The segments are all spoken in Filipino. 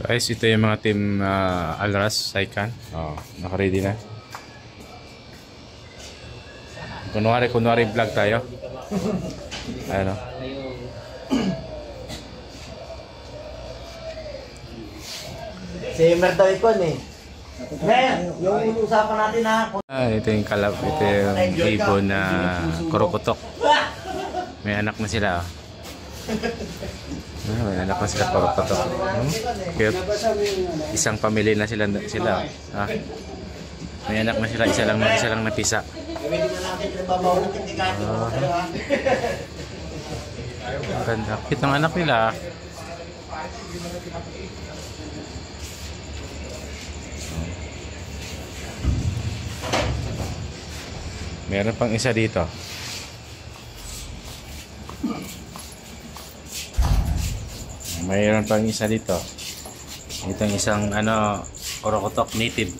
Guys, ito yung mga team Alras, Saikan. Oh, naka-ready na. Kunwari vlog tayo. Ano? Si Emer daw ikon eh. Yung usapan natin ha. Ito yung kalab, ito yung ibon na kurukutok. May anak na sila. May anak na sila kurukutok. Cute. Isang pamilya na sila. May anak na sila, isa lang napisa. Ganda. Cute ang anak nila. Meron pang isa dito. Mayroon pang isa dito. Itong isang kurukutok native.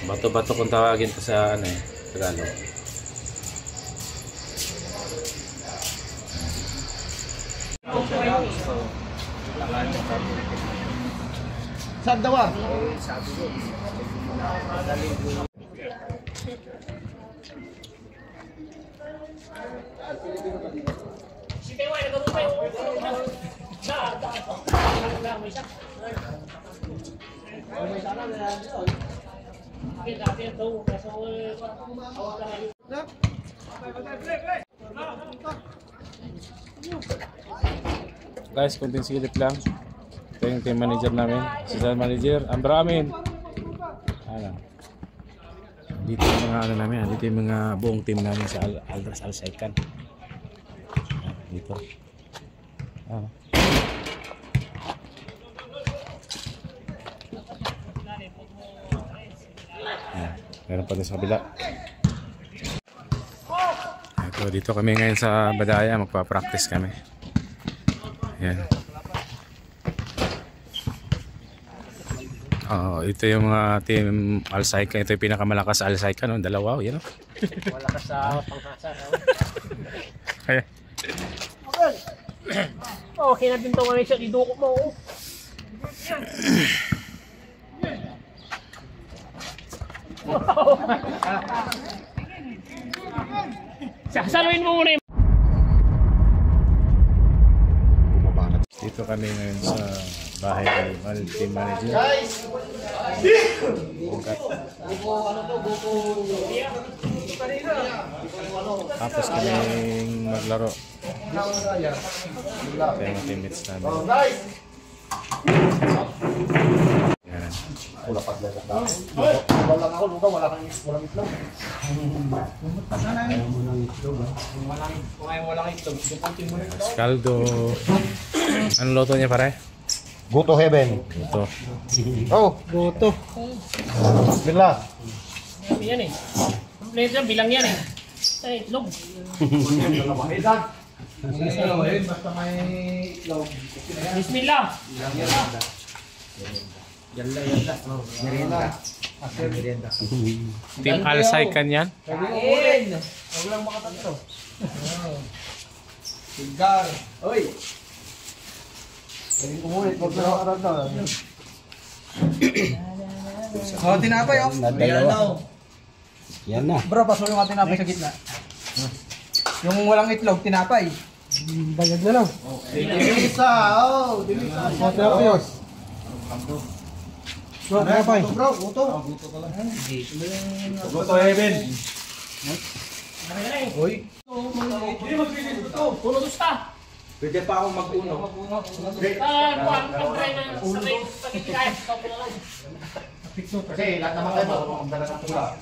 Bato-bato kung tawagin ko sa Tagalog. Saan daw ah? Guys, kunting silip lang. Ito yung team manager namin. Assistant manager, Ambra amin. Dito yung mga namin. Dito yung mga buong team namin sa Alras Saikan. Dito. Meron pa din sa kabila. Ito, dito kami ngayon sa Badaya. Magpa-practice kami. Yan. Ito yung mga team Al-Saikan. Ito yung pinakamalakas sa Al-Saikan. Dalawa. Yan o. Malakas sa panghasa. Kaya. Okay na din ito ngayon siya. Idukot mo. Sasaluin mo muna yung dito kami ngayon sa bahay ng team manager. Tapos kaming maglaro. Ito yung teammates namin. Yan. Walang ako, luka, wala kang walang itlog. Walang itlog. Caldo. Anong loto niya pare? Goto Heaven. Ito. Oh, Goto. Bila. Yan eh. Kompleto yan, bilang yan eh. Sa itlog. Basta may itlog. Bismillah. Yalla. Merienda. Merienda. Team Al-Saikan yan? Kain! Huwag lang makatanto. Sigar. Oy! Galing umulit, wag na makatanto. Tinapay oh. Yan na. Bro, paso yung tinapay sa gitna. Yung walang itlog, tinapay. Bayad na lang. Dilisa, oh. Dilisa. Tinapay. Bro, tinapay. Bro, guto. Guto ka lang. Goto Heaven. Uy. Hindi magpili ito. Puno gusta. Pwede pa akong mag-uno. Kuhaan ka try na sa rin. Pagkikaya. Kasi lahat naman kayo, ang dala ng pula.